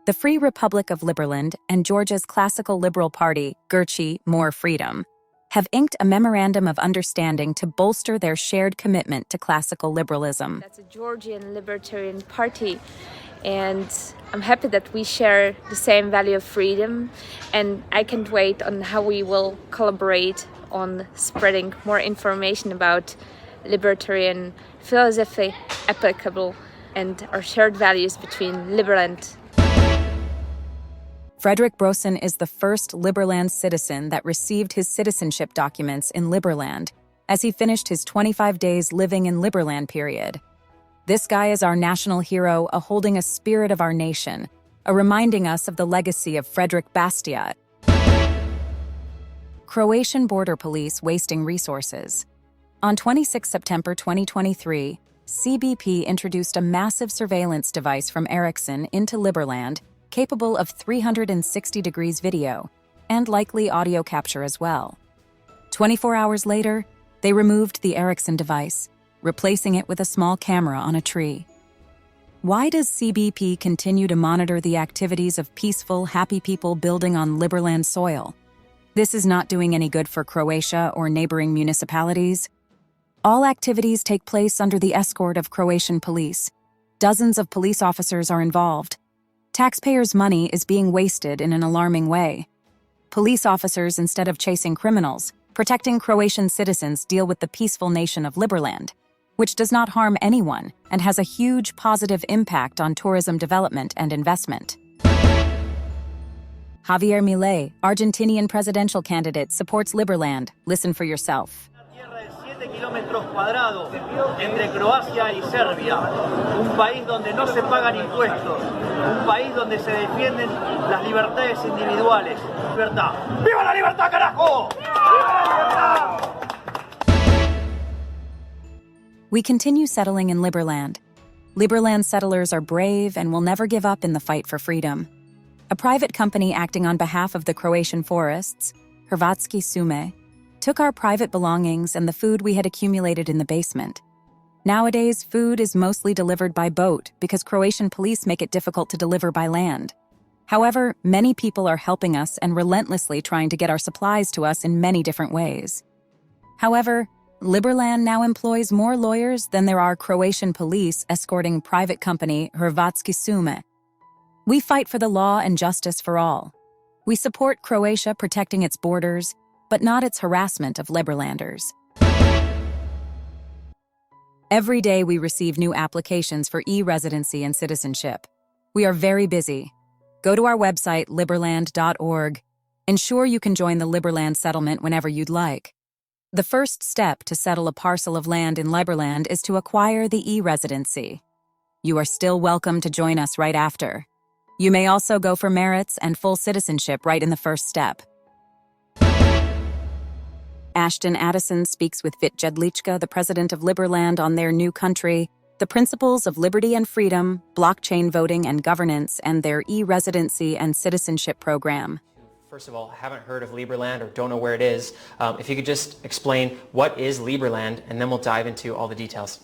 the Free Republic of Liberland and Georgia's classical liberal party, Girchi, More Freedom, have inked a memorandum of understanding to bolster their shared commitment to classical liberalism. That's a Georgian libertarian party, and I'm happy that we share the same value of freedom, and I can't wait on how we will collaborate on spreading more information about libertarian philosophy applicable and our shared values between Liberland. Frederick Brosen is the first Liberland citizen that received his citizenship documents in Liberland as he finished his 25 days living in Liberland period. This guy is our national hero, a holding a spirit of our nation, a reminding us of the legacy of Frederick Bastiat. Croatian border police wasting resources. On 26 September 2023, CBP introduced a massive surveillance device from Ericsson into Liberland, capable of 360 degrees video, and likely audio capture as well. 24 hours later, they removed the Ericsson device, replacing it with a small camera on a tree. Why does CBP continue to monitor the activities of peaceful, happy people building on Liberland soil? This is not doing any good for Croatia or neighboring municipalities. All activities take place under the escort of Croatian police. Dozens of police officers are involved. Taxpayers' money is being wasted in an alarming way. Police officers, instead of chasing criminals, protecting Croatian citizens, deal with the peaceful nation of Liberland, which does not harm anyone and has a huge positive impact on tourism development and investment. Javier Milei, Argentinian presidential candidate, supports Liberland. Listen for yourself. Kilómetros cuadrados entre Croacia y Serbia, un país donde no se pagan impuestos, un país donde se defienden las libertades individuales. Libertad. ¡Viva la libertad, carajo! ¡Viva la libertad! We continue settling in Liberland. Liberland settlers are brave and will never give up in the fight for freedom. A private company acting on behalf of the Croatian forests, Hrvatski šume, took our private belongings and the food we had accumulated in the basement. Nowadays, food is mostly delivered by boat because Croatian police make it difficult to deliver by land. However, many people are helping us and relentlessly trying to get our supplies to us in many different ways. However, Liberland now employs more lawyers than there are Croatian police escorting private company Hrvatski šume. We fight for the law and justice for all. We support Croatia protecting its borders, but not its harassment of Liberlanders. Every day we receive new applications for e-residency and citizenship. We are very busy. Go to our website, liberland.org. Ensure you can join the Liberland settlement whenever you'd like. The first step to settle a parcel of land in Liberland is to acquire the e-residency. You are still welcome to join us right after. You may also go for merits and full citizenship right in the first step. Ashton Addison speaks with Vit Jedlička, the president of Liberland, on their new country, the principles of liberty and freedom, blockchain voting and governance, and their e-residency and citizenship program. First of all, haven't heard of Liberland or don't know where it is. If you could just explain what is Liberland, and then we'll dive into all the details.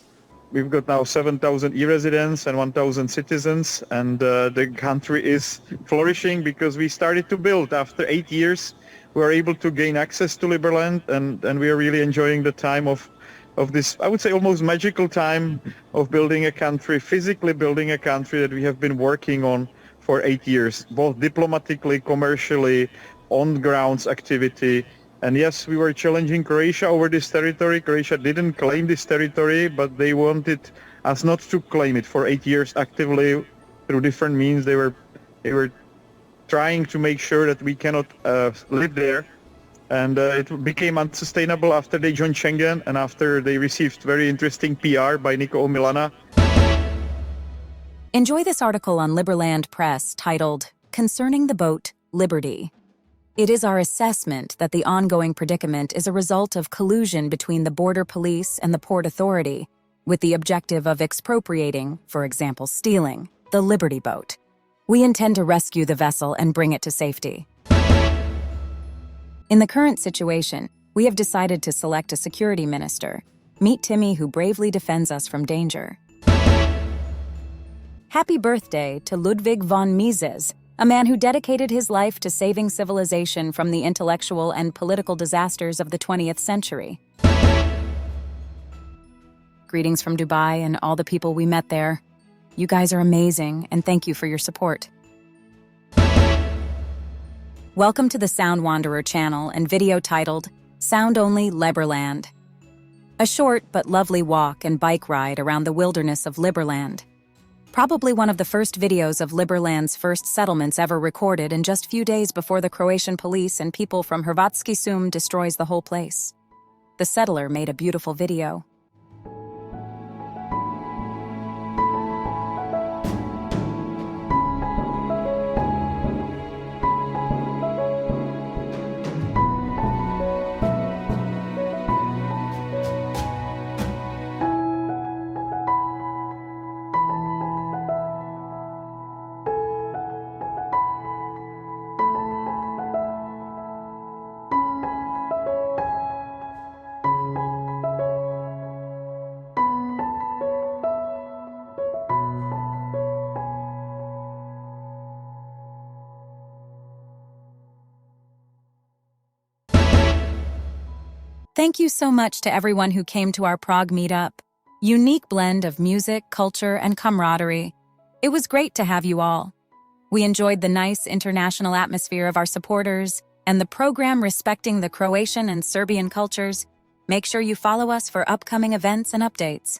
We've got now 7,000 e-residents and 1,000 citizens, and the country is flourishing because we started to build after 8 years. We are able to gain access to Liberland, and we are really enjoying the time of this, I would say, almost magical time of building a country, physically building a country that we have been working on for 8 years, both diplomatically, commercially, on-grounds activity. And yes, we were challenging Croatia over this territory. Croatia didn't claim this territory, but they wanted us not to claim it for 8 years actively through different means. They were trying to make sure that we cannot live there, and it became unsustainable after they joined Schengen and after they received very interesting PR by Nico Milana. Enjoy this article on Liberland Press titled, Concerning the Boat, Liberty. It is our assessment that the ongoing predicament is a result of collusion between the border police and the Port Authority, with the objective of expropriating, for example stealing, the Liberty boat. We intend to rescue the vessel and bring it to safety. In the current situation, we have decided to select a security minister. Meet Timmy, who bravely defends us from danger. Happy birthday to Ludwig von Mises, a man who dedicated his life to saving civilization from the intellectual and political disasters of the 20th century. Greetings from Dubai and all the people we met there. You guys are amazing, and thank you for your support. Welcome to the Sound Wanderer channel and video titled Sound Only Liberland. A short but lovely walk and bike ride around the wilderness of Liberland. Probably one of the first videos of Liberland's first settlements ever recorded, and just few days before the Croatian police and people from Hrvatski Sum destroys the whole place. The settler made a beautiful video. Thank you so much to everyone who came to our Prague meetup. Unique blend of music, culture, and camaraderie. It was great to have you all. We enjoyed the nice international atmosphere of our supporters and the program respecting the Croatian and Serbian cultures. Make sure you follow us for upcoming events and updates.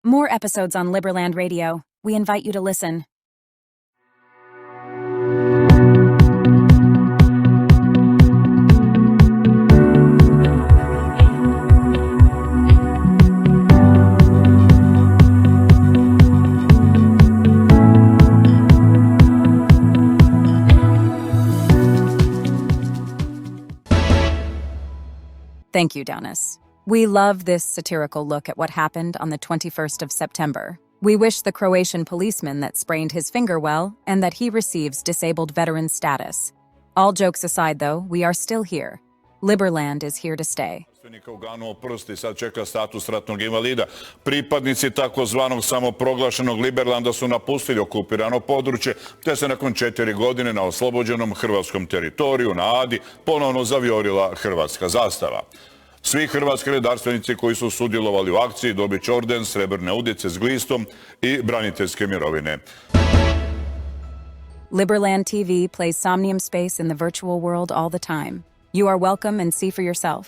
More episodes on Liberland Radio. We invite you to listen. Thank you, Dennis. We love this satirical look at what happened on the 21st of September. We wish the Croatian policeman that sprained his finger well and that he receives disabled veteran status. All jokes aside, though, we are still here. Liberland is here to stay. Uganuo prsti, sad čeka status ratnog invalida. Pripadnici takozvanog samoproglašenog Liberlanda su napustili okupirano područje, te se nakon 4 godine na oslobođenom hrvatskom teritoriju na Adi ponovno zavijorila hrvatska zastava. Svi hrvatski redarstvenici koji su sudjelovali u akciji dobit će orden, srebrne udice s glistom i braniteljske mirovine. Liberland TV plays Somnium Space in the virtual world all the time. You are welcome and see for yourself.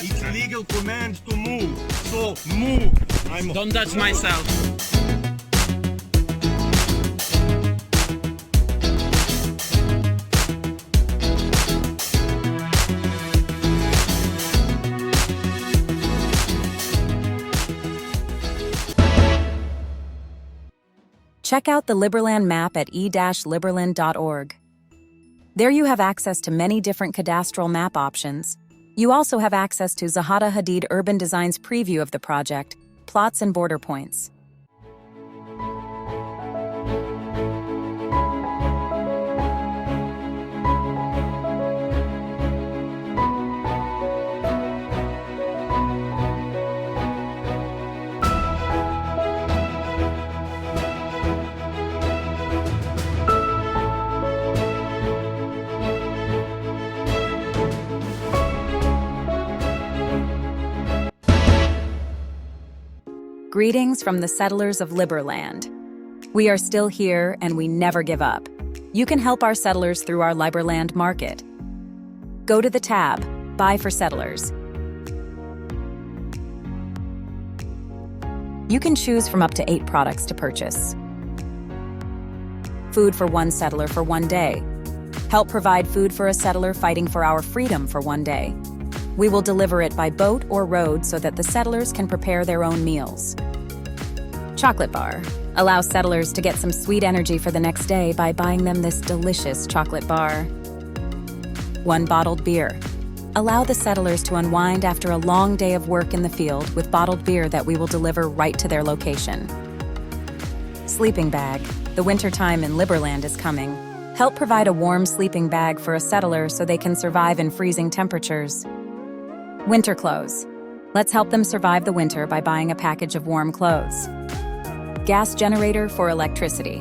It's a legal command to move, so move. Don't touch myself. Check out the Liberland Map at e-liberland.org. There you have access to many different cadastral map options. You also have access to Zaha Hadid Urban Design's preview of the project, plots and border points. Greetings from the settlers of Liberland. We are still here and we never give up. You can help our settlers through our Liberland market. Go to the tab, Buy for Settlers. You can choose from up to 8 products to purchase. Food for one settler for one day. Help provide food for a settler fighting for our freedom for one day. We will deliver it by boat or road so that the settlers can prepare their own meals. Chocolate bar. Allow settlers to get some sweet energy for the next day by buying them this delicious chocolate bar. One bottled beer. Allow the settlers to unwind after a long day of work in the field with bottled beer that we will deliver right to their location. Sleeping bag. The winter time in Liberland is coming. Help provide a warm sleeping bag for a settler so they can survive in freezing temperatures. Winter clothes. Let's help them survive the winter by buying a package of warm clothes. Gas generator for electricity.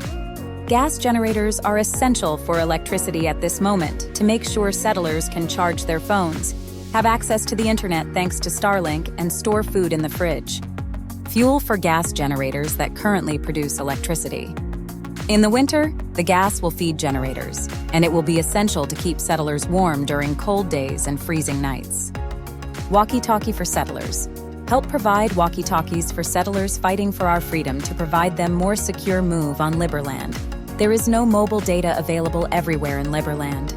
Gas generators are essential for electricity at this moment to make sure settlers can charge their phones, have access to the internet thanks to Starlink, and store food in the fridge. Fuel for gas generators that currently produce electricity. In the winter, the gas will feed generators, and it will be essential to keep settlers warm during cold days and freezing nights. Walkie-talkie for settlers. Help provide walkie-talkies for settlers fighting for our freedom to provide them more secure move on Liberland. There is no mobile data available everywhere in Liberland.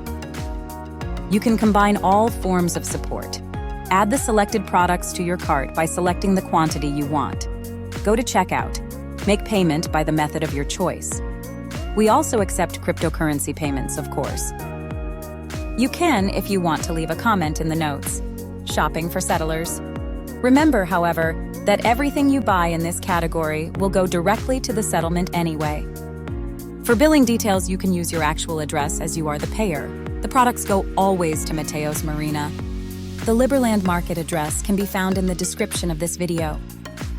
You can combine all forms of support. Add the selected products to your cart by selecting the quantity you want. Go to checkout. Make payment by the method of your choice. We also accept cryptocurrency payments, of course. You can, if you want, to leave a comment in the notes. Shopping for settlers. Remember, however, that everything you buy in this category will go directly to the settlement anyway. For billing details, you can use your actual address as you are the payer. The products go always to Mateos Marina. The Liberland Market address can be found in the description of this video.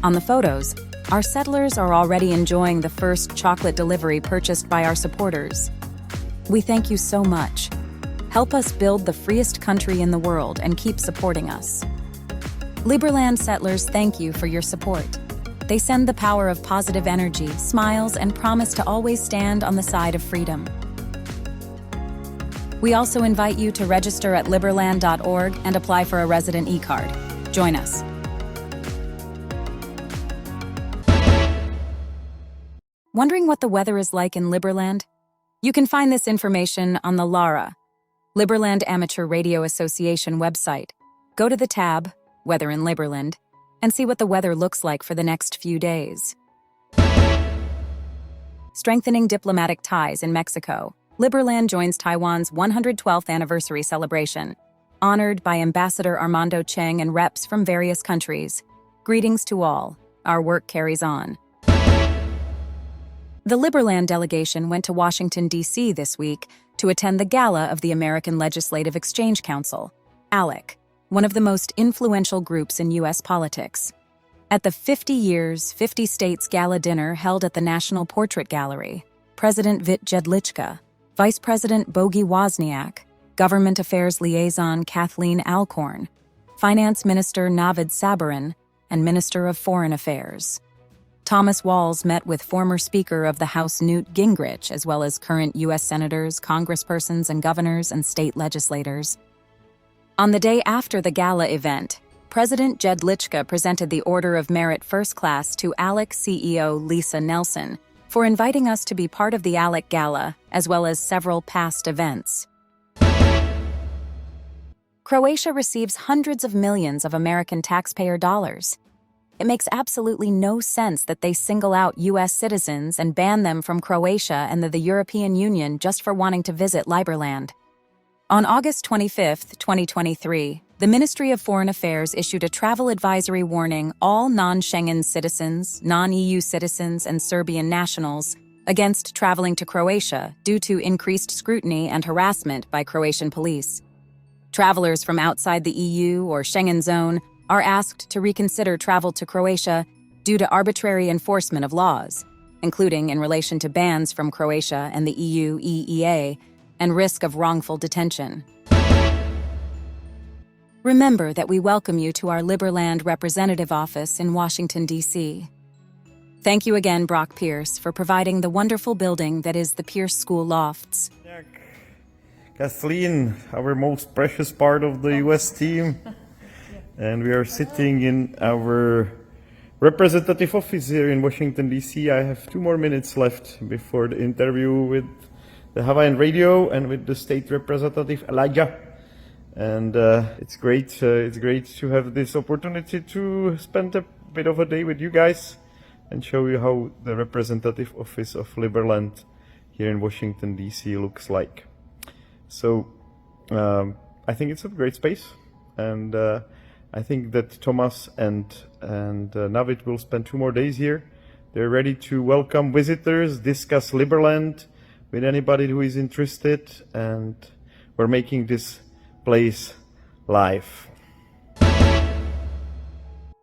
On the photos, our settlers are already enjoying the first chocolate delivery purchased by our supporters. We thank you so much. Help us build the freest country in the world and keep supporting us. Liberland settlers thank you for your support. They send the power of positive energy, smiles, and promise to always stand on the side of freedom. We also invite you to register at liberland.org and apply for a resident e-card. Join us. Wondering what the weather is like in Liberland? You can find this information on the LARA, Liberland Amateur Radio Association website. Go to the tab, Weather in Liberland, and see what the weather looks like for the next few days. Strengthening diplomatic ties in Mexico. Liberland joins Taiwan's 112th anniversary celebration, honored by Ambassador Armando Cheng and reps from various countries. Greetings to all. Our work carries on. The Liberland delegation went to Washington, D.C. this week to attend the gala of the American Legislative Exchange Council, ALEC, one of the most influential groups in U.S. politics. At the 50 Years, 50 States Gala dinner held at the National Portrait Gallery, President Vit Jedlichka, Vice President Bogi Wozniak, Government Affairs Liaison Kathleen Alcorn, Finance Minister Navid Sabarin, and Minister of Foreign Affairs. Thomas Walls met with former Speaker of the House Newt Gingrich, as well as current U.S. senators, congresspersons, and governors and state legislators. On the day after the gala event, President Jedlichka presented the Order of Merit First Class to ALEC CEO Lisa Nelson for inviting us to be part of the ALEC Gala, as well as several past events. Croatia receives hundreds of millions of American taxpayer dollars. It makes absolutely no sense that they single out U.S. citizens and ban them from Croatia and the European Union just for wanting to visit Liberland. On August 25, 2023, the Ministry of Foreign Affairs issued a travel advisory warning all non-Schengen citizens, non-EU citizens, and Serbian nationals against traveling to Croatia due to increased scrutiny and harassment by Croatian police. Travelers from outside the EU or Schengen zone are asked to reconsider travel to Croatia due to arbitrary enforcement of laws, including in relation to bans from Croatia and the EU EEA and risk of wrongful detention. Remember that we welcome you to our Liberland representative office in Washington, D.C. Thank you again, Brock Pierce, for providing the wonderful building that is the Pierce School Lofts. Kathleen, our most precious part of the U.S. team. And we are sitting in our representative office here in Washington, D.C. I have 2 more minutes left before the interview with the Hawaiian radio and with the state representative, Elijah. And it's great to have this opportunity to spend a bit of a day with you guys and show you how the representative office of Liberland here in Washington, D.C. looks like. So I think it's a great space, and I think that Thomas and Navid will spend 2 more days here. They're ready to welcome visitors, discuss Liberland with anybody who is interested, and we're making this place live.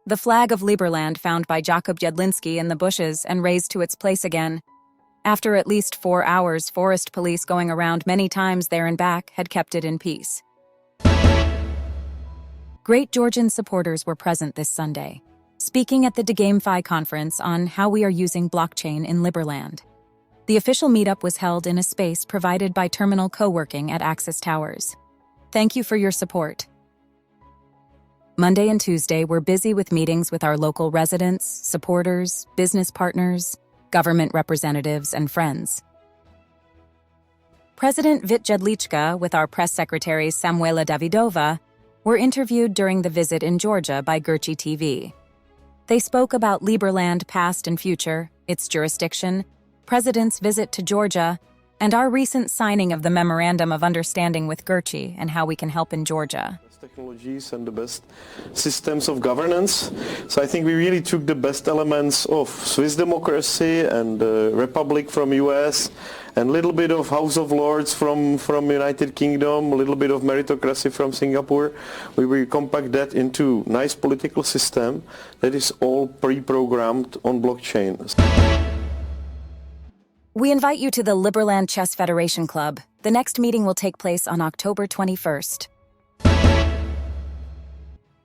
The flag of Liberland found by Jakub Jedlinski in the bushes and raised to its place again. After at least 4 hours, forest police going around many times there and back had kept it in peace. Great Georgian supporters were present this Sunday, speaking at the DeGameFi conference on how we are using blockchain in Liberland. The official meetup was held in a space provided by Terminal Co-working at Axis Towers. Thank you for your support. Monday and Tuesday were busy with meetings with our local residents, supporters, business partners, government representatives, and friends. President Vit Jedlichka with our press secretary Samuela Davidova were interviewed during the visit in Georgia by Girchi TV. They spoke about Liberland past and future, its jurisdiction, President's visit to Georgia, and our recent signing of the Memorandum of Understanding with Girchi and how we can help in Georgia. Technologies and the best systems of governance. So I think we really took the best elements of Swiss democracy and Republic from US, and a little bit of House of Lords from United Kingdom, a little bit of meritocracy from Singapore. We will compact that into a nice political system that is all pre-programmed on blockchain. We invite you to the Liberland Chess Federation Club. The next meeting will take place on October 21st.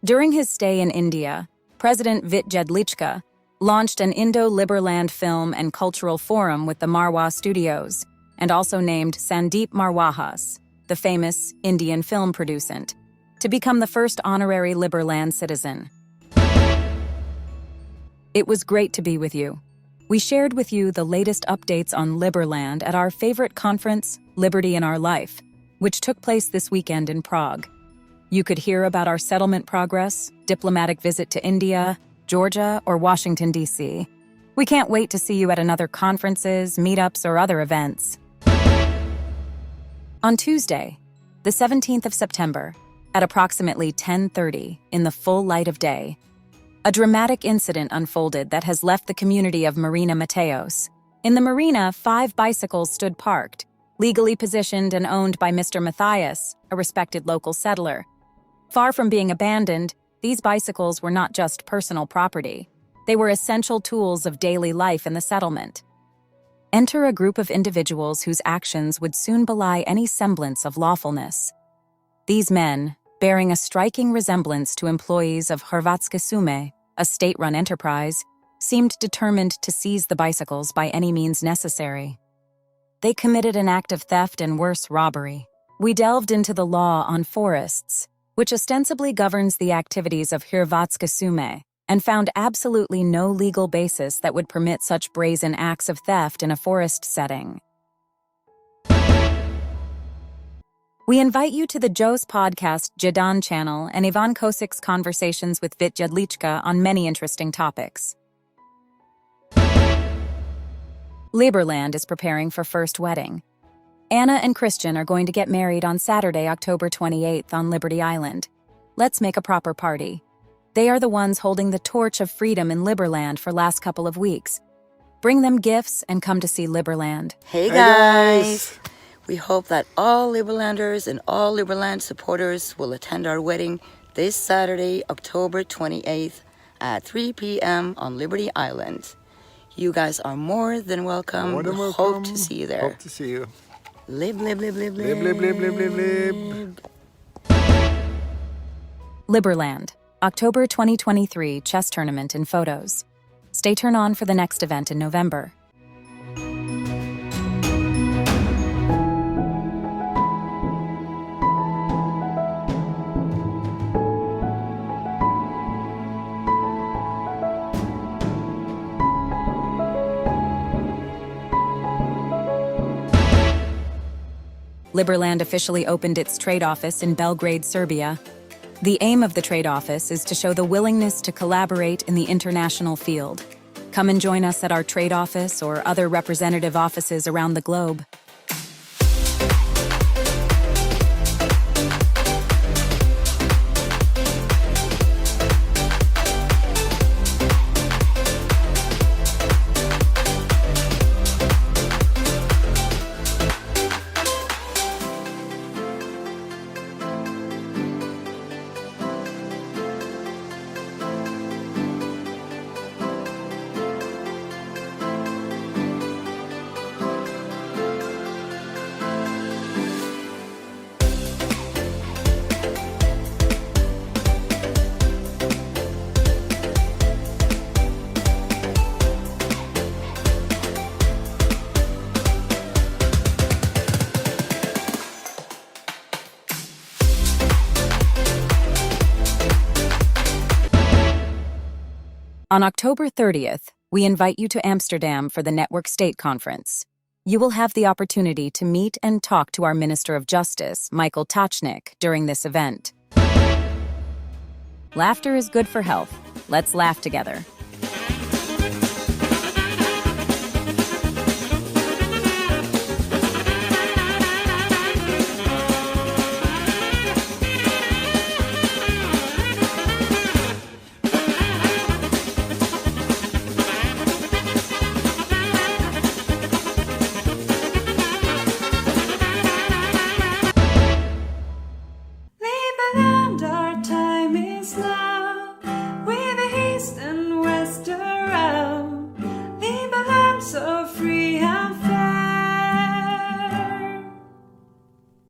During his stay in India, President Vit Jedlichka launched an Indo-Liberland Film and Cultural Forum with the Marwah Studios, and also named Sandeep Marwahas, the famous Indian film producent, to become the first honorary Liberland citizen. It was great to be with you. We shared with you the latest updates on Liberland at our favorite conference, Liberty in Our Life, which took place this weekend in Prague. You could hear about our settlement progress, diplomatic visit to India, Georgia, or Washington, D.C. We can't wait to see you at another conferences, meetups, or other events. On Tuesday, the 17th of September, at approximately 10:30 in the full light of day, a dramatic incident unfolded that has left the community of Marina Mateos. In the marina, 5 bicycles stood parked, legally positioned and owned by Mr. Matthias, a respected local settler. Far from being abandoned, these bicycles were not just personal property. They were essential tools of daily life in the settlement. Enter a group of individuals whose actions would soon belie any semblance of lawfulness. These men, bearing a striking resemblance to employees of Hrvatske Sume, a state-run enterprise, seemed determined to seize the bicycles by any means necessary. They committed an act of theft and worse, robbery. We delved into the law on forests, which ostensibly governs the activities of Hrvatske Sume, and found absolutely no legal basis that would permit such brazen acts of theft in a forest setting. We invite you to the Joe's podcast Jadan channel and Ivan Kosik's conversations with Vit Jedlichka on many interesting topics. Liberland is preparing for first wedding. Anna and Christian are going to get married on Saturday, October 28th on Liberty Island. Let's make a proper party. They are the ones holding the torch of freedom in Liberland for last couple of weeks. Bring them gifts and come to see Liberland. Hey guys! We hope that all Liberlanders and all Liberland supporters will attend our wedding this Saturday, October 28th at 3 p.m. on Liberty Island. You guys are more than welcome. More than we welcome. Hope to see you there. Hope to see you. Lib, lib, lib, lib, Lib, lib, lib, lib, lib, lib. Liberland, October 2023 chess tournament and photos. Stay turned on for the next event in November. Liberland officially opened its trade office in Belgrade, Serbia. The aim of the trade office is to show the willingness to collaborate in the international field. Come and join us at our trade office or other representative offices around the globe. On October 30th, we invite you to Amsterdam for the Network State Conference. You will have the opportunity to meet and talk to our Minister of Justice, Michael Tachnik, during this event. Laughter is good for health. Let's laugh together.